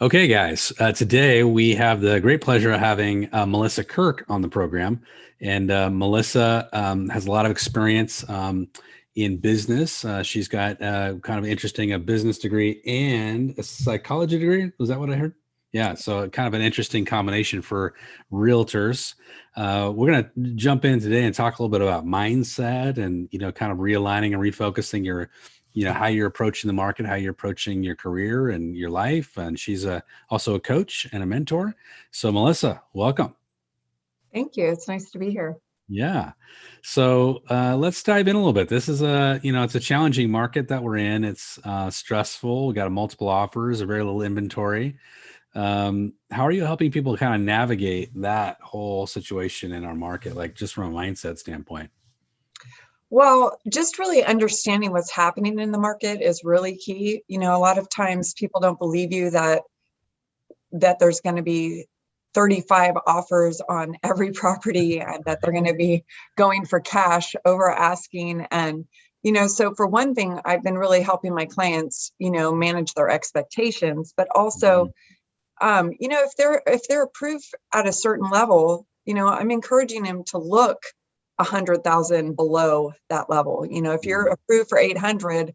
Okay, guys. Today we have the great pleasure of having Melissa Kirk on the program, and Melissa has a lot of experience in business. She's got kind of interesting a business degree and a psychology degree. Was that what I heard? Yeah. So kind of an interesting combination for realtors. We're going to jump in today and talk a little bit about mindset and kind of realigning and refocusing your how you're approaching the market, how you're approaching your career and your life. And she's also a coach and a mentor. So Melissa, welcome. Thank you. It's nice to be here. Yeah. So let's dive in a little bit. This is it's a challenging market that we're in. It's stressful. We got multiple offers, a very little inventory. How are you helping people kind of navigate that whole situation in our market, like just from a mindset standpoint? Well, just really understanding what's happening in the market is really key. A lot of times people don't believe you that there's going to be 35 offers on every property and that they're going to be going for cash over asking. And, so for one thing, I've been really helping my clients, manage their expectations, but also, if they're approved at a certain level, I'm encouraging them to look 100,000 below that level. If you're approved for 800,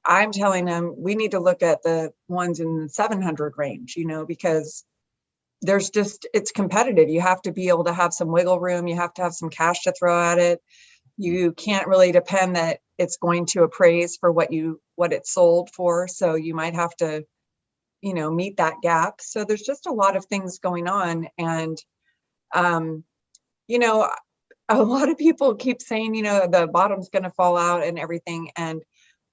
I'm telling them we need to look at the ones in the 700 range, because it's competitive. You have to be able to have some wiggle room. You have to have some cash to throw at it. You can't really depend that it's going to appraise for what it's sold for. So you might have to, meet that gap. So there's just a lot of things going on. And, a lot of people keep saying, the bottom's going to fall out and everything. And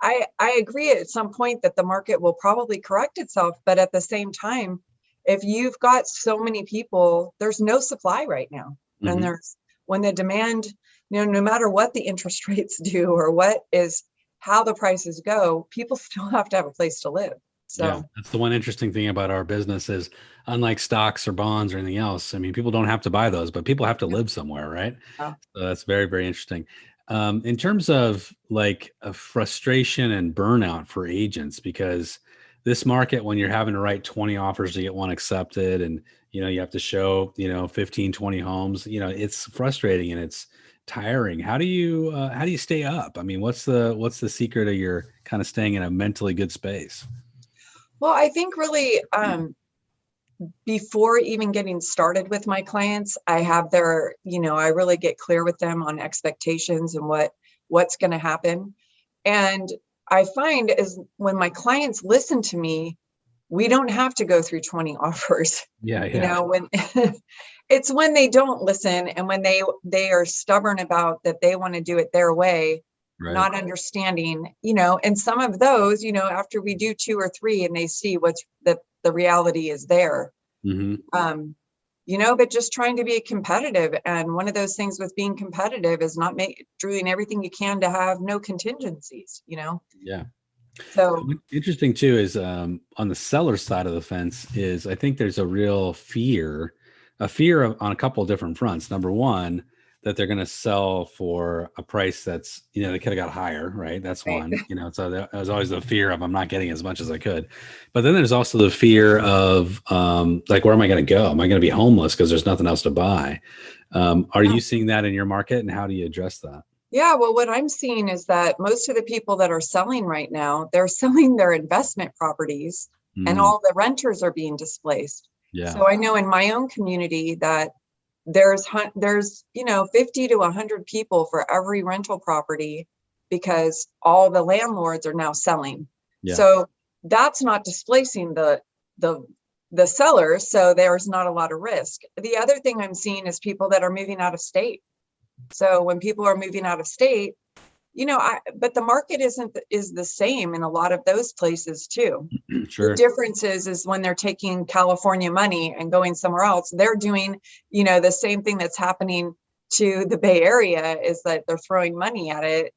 I agree at some point that the market will probably correct itself. But at the same time, if you've got so many people, there's no supply right now. Mm-hmm. And when the demand, no matter what the interest rates do or how the prices go, people still have to have a place to live. So yeah, that's the one interesting thing about our business is unlike stocks or bonds or anything else, I mean, people don't have to buy those, but people have to live somewhere, right? yeah. So that's very, very interesting. In terms of like a frustration and burnout for agents, because this market, when you're having to write 20 offers to get one accepted and, you have to show, 15, 20 homes, it's frustrating and it's tiring. How do you stay up? I mean, what's the secret of your kind of staying in a mentally good space? Well, I think really before even getting started with my clients, I have I really get clear with them on expectations and what's going to happen. And I find is when my clients listen to me, we don't have to go through 20 offers. Yeah. When it's when they don't listen and when they are stubborn about that they want to do it their way. Right. Not understanding, and some of those, after we do 2 or 3 and they see what's the reality is there, Mm-hmm. But just trying to be competitive. And one of those things with being competitive is not doing everything you can to have no contingencies, Yeah. So Interesting too is on the seller side of the fence is I think there's a real fear on a couple of different fronts. Number one, that they're going to sell for a price that's, they could have got higher, right? That's right. one, so there's always the fear of I'm not getting as much as I could. But then there's also the fear of like, where am I going to go? Am I going to be homeless because there's nothing else to buy? Are you seeing that in your market and how do you address that? Yeah, well, what I'm seeing is that most of the people that are selling right now, they're selling their investment properties and all the renters are being displaced. Yeah. So I know in my own community that there's 50 to 100 people for every rental property because all the landlords are now selling. Yeah. So that's not displacing the sellers. So there's not a lot of risk. The other thing I'm seeing is people that are moving out of state. So when people are moving out of state, but the market is the same in a lot of those places too. Sure. The difference is when they're taking California money and going somewhere else, they're doing, the same thing that's happening to the Bay Area is that they're throwing money at it,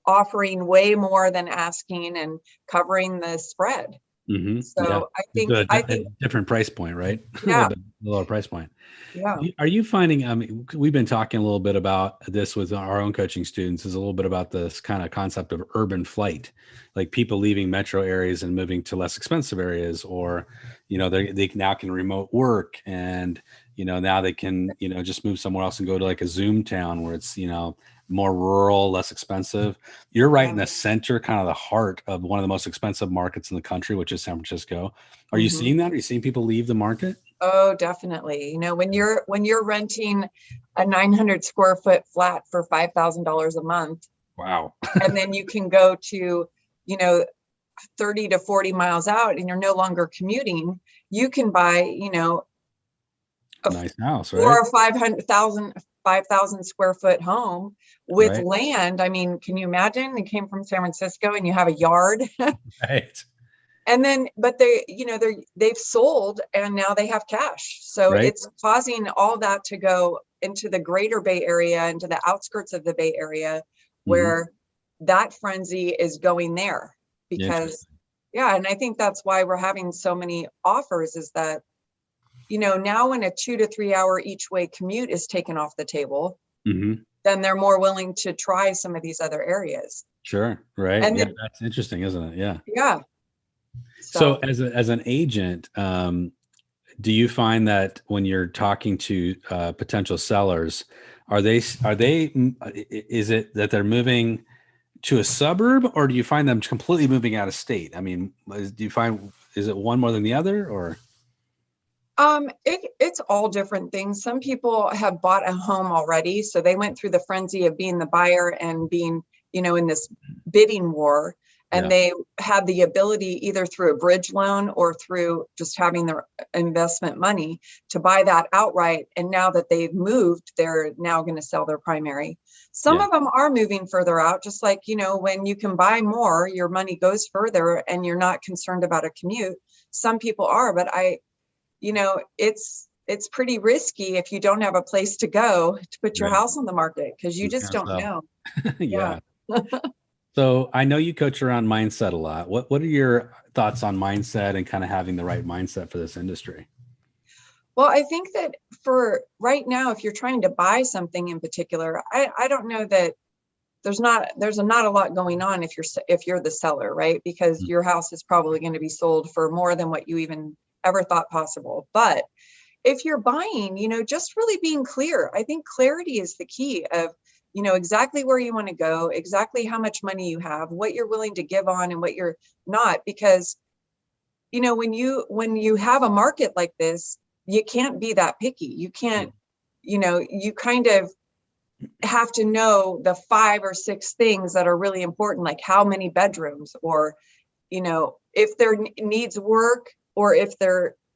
offering way more than asking and covering the spread. Mm-hmm. So yeah. I think a different price point, right? Yeah. lower price point. Yeah. Are you finding, I mean, we've been talking a little bit about this with our own coaching students, is a little bit about this kind of concept of urban flight, like people leaving metro areas and moving to less expensive areas, or, they now can remote work, and, now they can, just move somewhere else and go to like a Zoom town where it's, more rural, less expensive. You're right in the center, kind of the heart of one of the most expensive markets in the country, which is San Francisco. Are you seeing that? Are you seeing people leave the market? Oh, definitely. When you're renting a 900 square foot flat for $5,000 a month, Wow. and then you can go to, you know, 30 to 40 miles out and you're no longer commuting, you can buy, a Nice house, four right? or 5,000 square foot home with Right. land. I mean, can you imagine? You came from San Francisco and you have a yard. Right. And then, but they've sold and now they have cash. So Right. it's causing all that to go into the greater Bay Area, into the outskirts of the Bay Area, where that frenzy is going there. Because, yeah, and I think that's why we're having so many offers, is that, now when a 2 to 3 hour each way commute is taken off the table, then they're more willing to try some of these other areas. Sure. Right. And Yeah. That's interesting, isn't it? Yeah. yeah. So as an agent, do you find that when you're talking to potential sellers, is it that they're moving to a suburb, or do you find them completely moving out of state? I mean, is it one more than the other, or? It's all different things. Some people have bought a home already, so they went through the frenzy of being the buyer and being, in this bidding war, and they had the ability, either through a bridge loan or through just having their investment money, to buy that outright. And now that they've moved, they're now going to sell their primary. Some of them are moving further out, just like, when you can buy more, your money goes further and you're not concerned about a commute. Some people are, but it's pretty risky if you don't have a place to go to put your house on the market, because you just don't know. Yeah. So I know you coach around mindset a lot. What are your thoughts on mindset and kind of having the right mindset for this industry? Well, I think that for right now, if you're trying to buy something in particular, I don't know that there's not a lot going on if you're the seller, right? Because your house is probably going to be sold for more than what you even ever thought possible. But if you're buying, just really being clear. I think clarity is the key of, exactly where you want to go, exactly how much money you have, what you're willing to give on and what you're not. Because, when you have a market like this, you can't be that picky. You can't, you kind of have to know the 5 or 6 things that are really important, like how many bedrooms, or, if there needs work, or if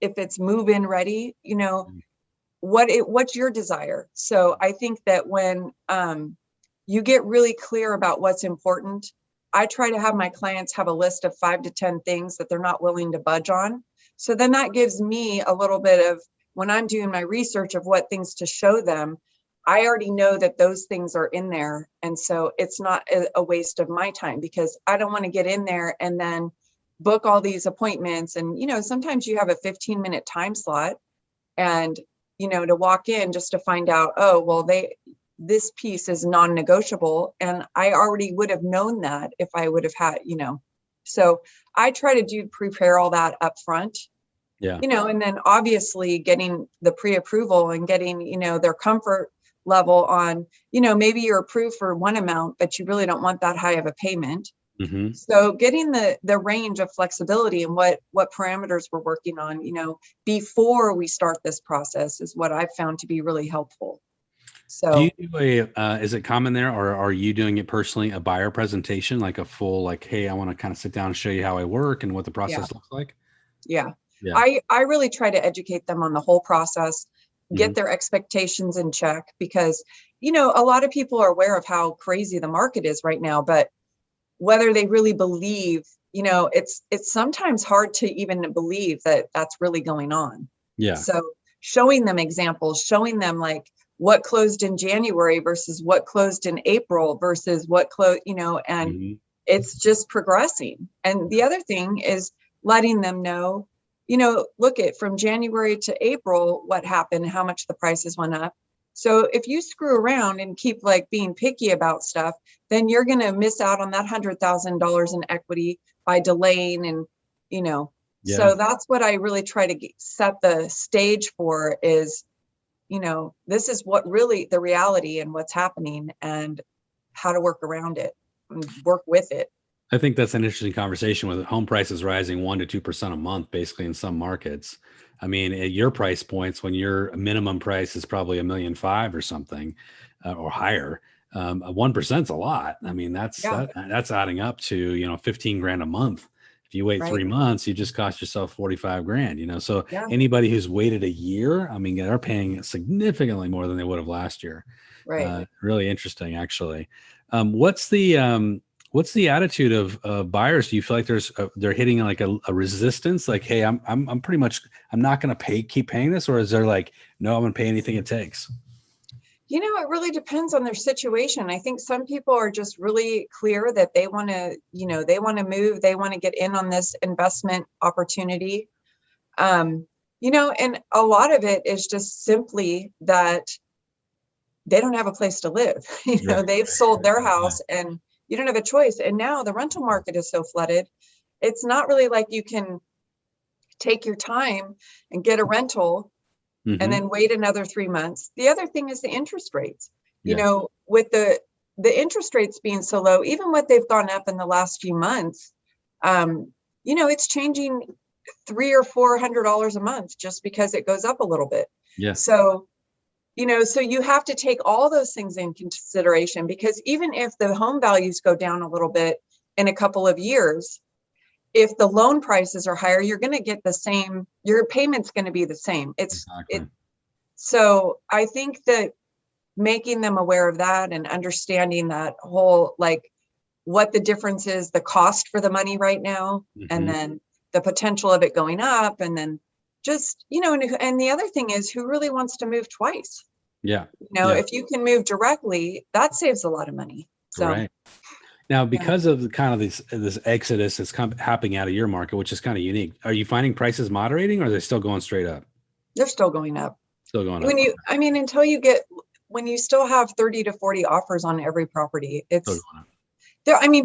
it's move-in ready, what's your desire? So I think that when you get really clear about what's important, I try to have my clients have a list of 5 to 10 things that they're not willing to budge on. So then that gives me a little bit of, when I'm doing my research of what things to show them, I already know that those things are in there. And so it's not a waste of my time, because I don't want to get in there and then book all these appointments. And, sometimes you have a 15-minute time slot, and, to walk in just to find out, oh, well, this piece is non-negotiable. And I already would have known that if I would have had, so I try to prepare all that up front. Yeah. And then obviously getting the pre-approval and getting, their comfort level on, maybe you're approved for one amount, but you really don't want that high of a payment. So getting the range of flexibility and what parameters we're working on, before we start this process, is what I've found to be really helpful. So is it common there, or are you doing it personally, a buyer presentation, like a full, like, hey, I want to kind of sit down and show you how I work and what the process looks like? Yeah. I really try to educate them on the whole process, get their expectations in check, because, a lot of people are aware of how crazy the market is right now, but whether they really believe, it's sometimes hard to even believe that that's really going on. Yeah. So showing them examples, showing them like what closed in January versus what closed in April versus what closed, and it's just progressing. And the other thing is letting them know look at from January to April, what happened, how much the prices went up. So if you screw around and keep like being picky about stuff, then you're going to miss out on that $100,000 in equity by delaying. And, so that's what I really try to set the stage for is, this is what really the reality and what's happening and how to work around it and work with it. I think that's an interesting conversation with home prices rising 1% to 2% a month, basically in some markets. I mean, at your price points, when your minimum price is probably $1.5 million or something, or higher, 1% is a lot. I mean, that's adding up to 15 grand a month. If you wait 3 months, you just cost yourself 45 grand. So anybody who's waited a year, I mean, they're paying significantly more than they would have last year. Right. Really interesting, actually. What's the attitude of buyers? Do you feel like they're hitting like a resistance? Like, hey, I'm not going to keep paying this, or is there like, no, I'm going to pay anything it takes? It really depends on their situation. I think some people are just really clear that they want to, move, they want to get in on this investment opportunity. And a lot of it is just simply that they don't have a place to live. They've sold their house and you don't have a choice. And now the rental market is so flooded. It's not really like you can take your time and get a rental and then wait another 3 months. The other thing is the interest rates, with the interest rates being so low, even what they've gone up in the last few months, it's changing $300 or $400 a month just because it goes up a little bit. Yeah. So you have to take all those things in consideration, because even if the home values go down a little bit in a couple of years, if the loan prices are higher, you're going to get the same, your payment's going to be the same. So I think that making them aware of that and understanding that whole, like what the difference is, the cost for the money right now, and then the potential of it going up, and then just, and the other thing is, who really wants to move twice? If you can move directly, that saves a lot of money. So right. Now, because of kind of this exodus that's happening out of your market, which is kind of unique, are you finding prices moderating, or are they still going straight up? They're still going up. Still going up. When you still have 30 to 40 offers on every property, it's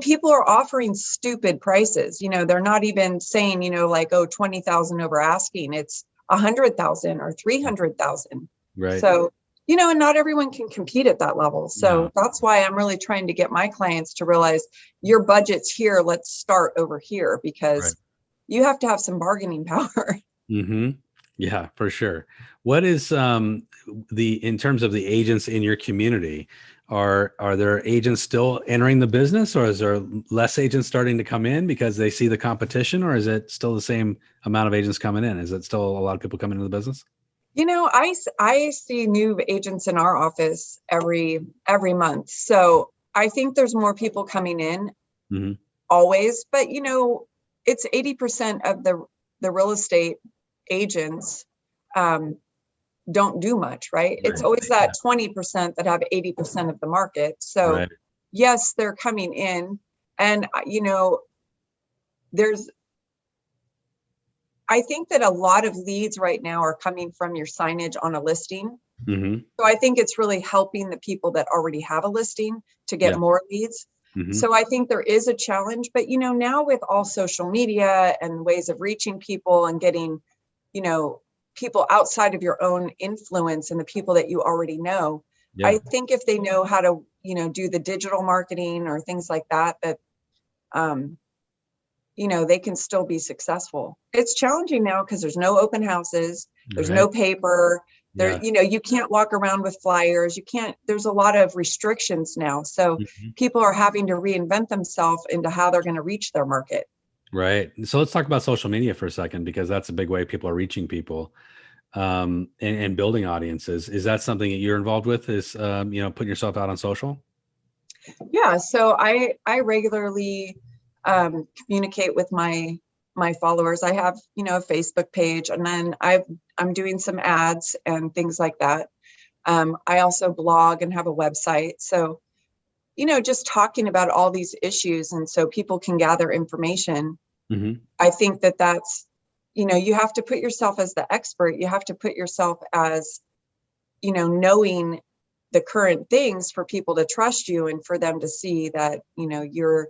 people are offering stupid prices. They're not even saying, like, 20,000 over asking. It's 100,000 or 300,000. Right. So, and not everyone can compete at that level. So that's why I'm really trying to get my clients to realize your budget's here. Let's start over here, because you have to have some bargaining power. Yeah, for sure. What is in terms of the agents in your community? Are there agents still entering the business, or is there less agents starting to come in because they see the competition, or is it still the same amount of agents coming in? Is it still a lot of people coming into the business? I see new agents in our office every month. So I think there's more people coming in always, but it's 80% of the real estate agents don't do much, right? It's always that 20% that have 80% of the market. So yes, they're coming in, and I think that a lot of leads right now are coming from your signage on a listing. So I think it's really helping the people that already have a listing to get more leads. So I think there is a challenge, but now with all social media and ways of reaching people and getting, people outside of your own influence and the people that you already know, I think if they know how to, do the digital marketing or things like that, they can still be successful. It's challenging now because there's no open houses, there's no paper, you can't walk around with flyers, there's a lot of restrictions now. So people are having to reinvent themselves into how they're going to reach their market. Right. So let's talk about social media for a second, because that's a big way people are reaching people and building audiences. Is that something that you're involved with, is, putting yourself out on social? Yeah. So I regularly communicate with my followers. I have, a Facebook page, and then I'm doing some ads and things like that. I also blog and have a website. So, just talking about all these issues, and so people can gather information. I think that that's you have to put yourself as the expert. You have to put yourself as, knowing the current things for people to trust you and for them to see that, you're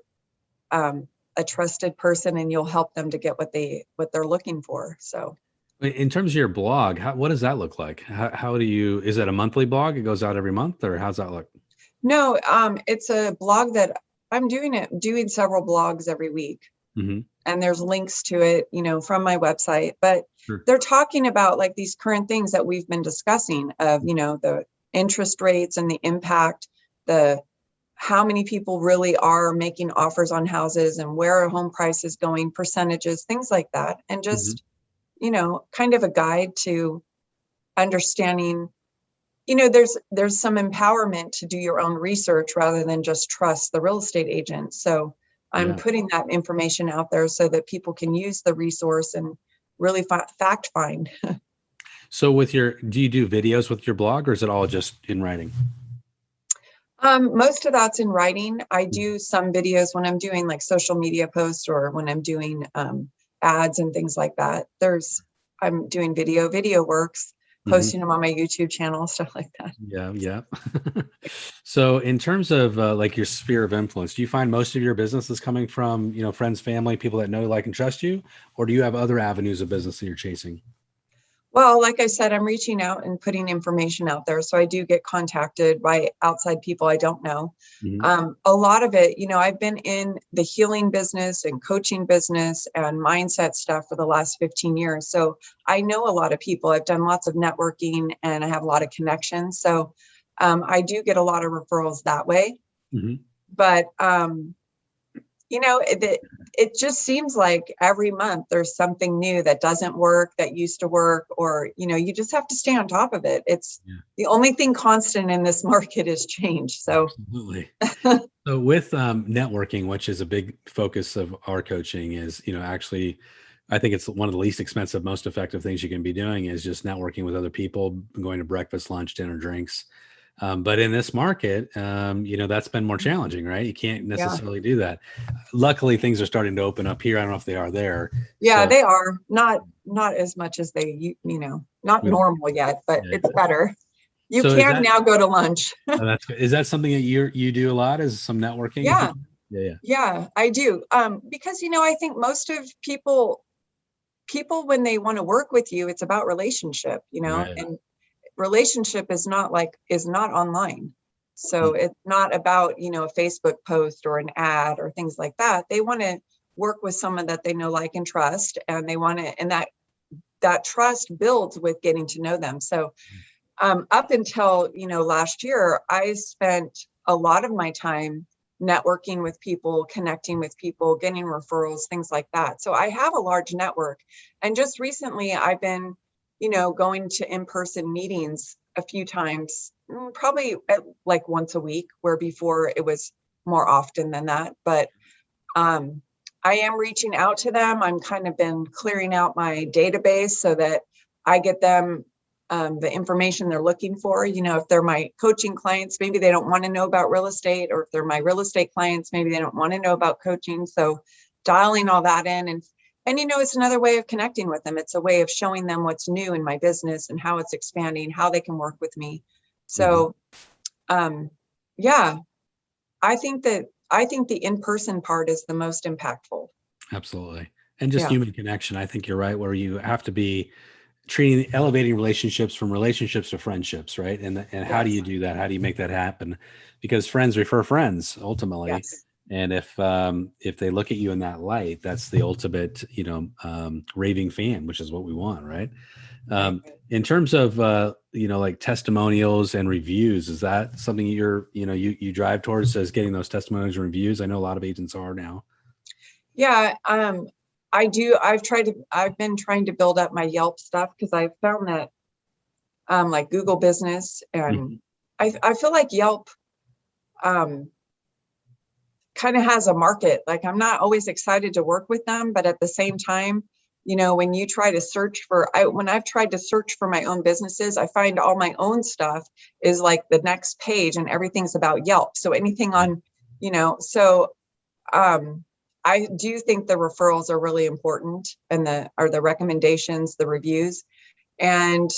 a trusted person and you'll help them to get what they're looking for. So in terms of your blog, what does that look like? How do you, is it a monthly blog? It goes out every month, or how's that look? no, it's a blog that I'm doing several blogs every week. Mm-hmm. And there's links to it, from my website, but Sure. they're talking about like these current things that we've been discussing of, the interest rates and the impact, how many people really are making offers on houses and where a home price is going, percentages, things like that. And just, kind of a guide to understanding, there's some empowerment to do your own research rather than just trust the real estate agent. So I'm putting that information out there so that people can use the resource and really fact find. So do you do videos with your blog, or is it all just in writing? Most of that's in writing. I do some videos when I'm doing like social media posts or when I'm doing ads and things like that. I'm doing video works, posting them on my YouTube channel, stuff like that. Yeah. So in terms of like your sphere of influence, do you find most of your business is coming from, friends, family, people that know, like, and trust you, or do you have other avenues of business that you're chasing? Well, like I said, I'm reaching out and putting information out there. So I do get contacted by outside people I don't know. A lot of it, I've been in the healing business and coaching business and mindset stuff for the last 15 years. So I know a lot of people. I've done lots of networking and I have a lot of connections. So I do get a lot of referrals that way. But, it just seems like every month there's something new that doesn't work, that used to work, or, you just have to stay on top of it. It's the only thing constant in this market is change. So absolutely. So with networking, which is a big focus of our coaching, is, actually, I think it's one of the least expensive, most effective things you can be doing is just networking with other people, going to breakfast, lunch, dinner, drinks. But in this market, that's been more challenging, right? You can't necessarily do that. Luckily, things are starting to open up here. I don't know if they are there. Yeah, they are not as much as they, not normal yet, but it's better. You can now go to lunch. Is that something that you do a lot? Is some networking? Yeah, I do. Because, I think most of people, when they want to work with you, it's about relationship, and relationship is not online. So it's not about, a Facebook post or an ad or things like that. They want to work with someone that they know, like, and trust, and they want to, and that trust builds with getting to know them. So up until, last year, I spent a lot of my time networking with people, connecting with people, getting referrals, things like that. So I have a large network. And just recently I've been, going to in-person meetings a few times, probably like once a week, where before it was more often than that. But I am reaching out to them. I'm kind of been clearing out my database so that I get them the information they're looking for. If they're my coaching clients, maybe they don't want to know about real estate, or if they're my real estate clients, maybe they don't want to know about coaching. So dialing all that in, and it's another way of connecting with them. It's a way of showing them what's new in my business and how it's expanding, how they can work with me. So, I think the in-person part is the most impactful. Absolutely. And just human connection. I think you're right, where you have to be elevating relationships from relationships to friendships, right? And how do you do that? How do you make that happen? Because friends refer friends ultimately. Yes. And if they look at you in that light, that's the ultimate, raving fan, which is what we want, right? In terms of, like testimonials and reviews, is that something you drive towards, as getting those testimonials and reviews? I know a lot of agents are now. Yeah. I do. I've been trying to build up my Yelp stuff, because I've found that, like Google Business, and I feel like Yelp, kind of has a market. Like, I'm not always excited to work with them, but at the same time, when you try to search when I've tried to search for my own businesses, I find all my own stuff is like the next page and everything's about Yelp. So anything on, I do think the referrals are really important, and the recommendations, the reviews, and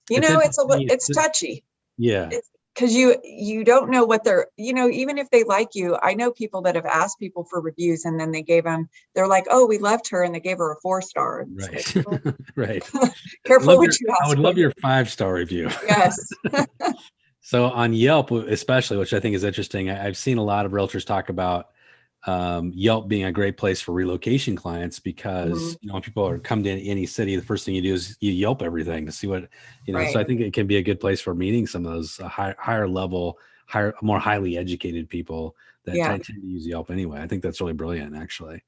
it's touchy. Yeah. Because you don't know what they're, even if they like you. I know people that have asked people for reviews, and then they're like, oh, we loved her, and they gave her a 4-star. Right. Like, well, Right. careful what you ask I would for. love your 5-star review. Yes. So on Yelp, especially, which I think is interesting, I've seen a lot of realtors talk about Yelp being a great place for relocation clients because, when people are come to any city, the first thing you do is you Yelp everything to see what, Right. So I think it can be a good place for meeting some of those higher level, more highly educated people that tend to use Yelp anyway. I think that's really brilliant, actually.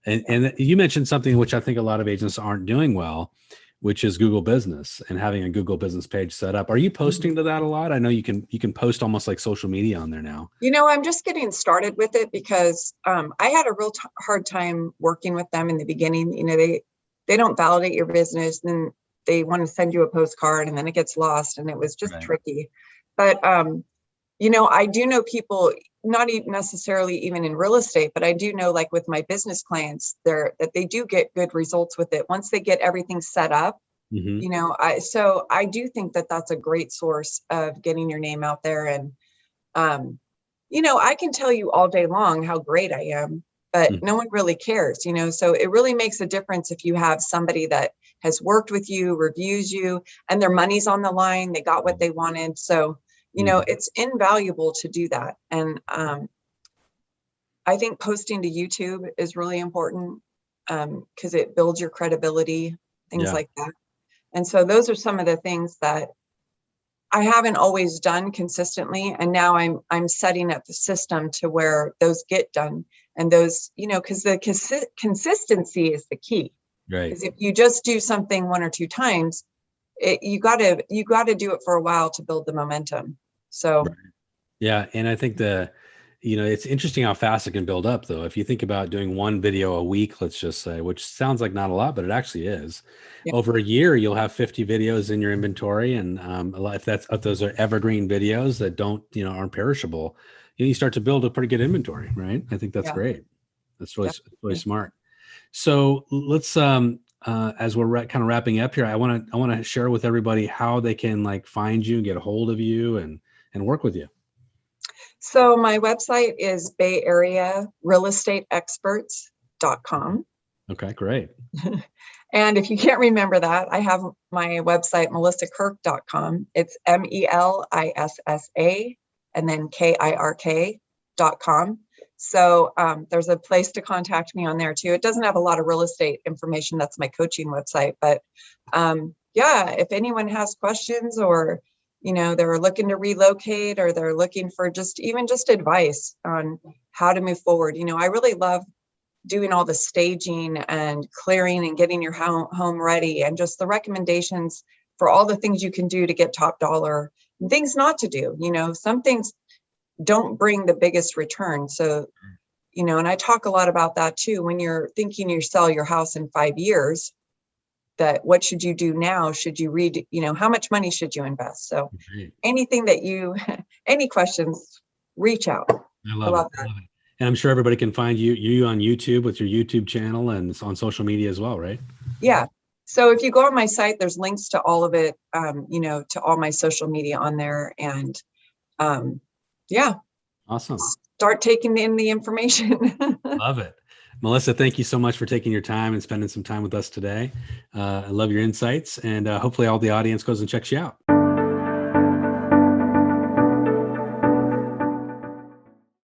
And you mentioned something which I think a lot of agents aren't doing well, which is Google Business and having a Google Business page set up. Are you posting to that a lot? I know you can post almost like social media on there now. I'm just getting started with it because I had a real hard time working with them in the beginning. They don't validate your business, and they want to send you a postcard, and then it gets lost, and it was just tricky. But I do know people, not even necessarily even in real estate, but I do know, like with my business clients, that they do get good results with it once they get everything set up. So I do think that that's a great source of getting your name out there. And I can tell you all day long how great I am, but no one really cares. So it really makes a difference if you have somebody that has worked with you, reviews you, and their money's on the line. They got what they wanted. So it's invaluable to do that. And I think posting to YouTube is really important because it builds your credibility, things like that. And so those are some of the things that I haven't always done consistently. And now I'm setting up the system to where those get done. And those, because the consistency is the key. Right. Because if you just do something 1 or 2 times, you got to do it for a while to build the momentum. So, yeah. And I think it's interesting how fast it can build up, though. If you think about doing 1 video a week, let's just say, which sounds like not a lot, but it actually is. Over a year, you'll have 50 videos in your inventory, and if those are evergreen videos that aren't perishable, you start to build a pretty good inventory, right? I think that's great. That's really smart. So let's as we're kind of wrapping up here, I want to share with everybody how they can find you, get a hold of you, and work with you. So my website is Bay Area eRealEstateCoach.com. Okay, great. And if you can't remember that, I have my website, melissakirk.com. It's MELISSA and then KIRK.com. So there's a place to contact me on there too. It doesn't have a lot of real estate information. That's my coaching website. But if anyone has questions, or they're looking to relocate, or they're looking for just advice on how to move forward. I really love doing all the staging and clearing and getting your home ready, and just the recommendations for all the things you can do to get top dollar, and things not to do. Some things don't bring the biggest return. So, and I talk a lot about that too. When you're thinking you sell your house in 5 years, that what should you do now? Should you read, how much money should you invest? So anything any questions, reach out. I love it. And I'm sure everybody can find you on YouTube with your YouTube channel and on social media as well, right? Yeah. So if you go on my site, there's links to all of it, to all my social media on there. And awesome. Start taking in the information. Love it. Melissa, thank you so much for taking your time and spending some time with us today. I love your insights, and hopefully all the audience goes and checks you out.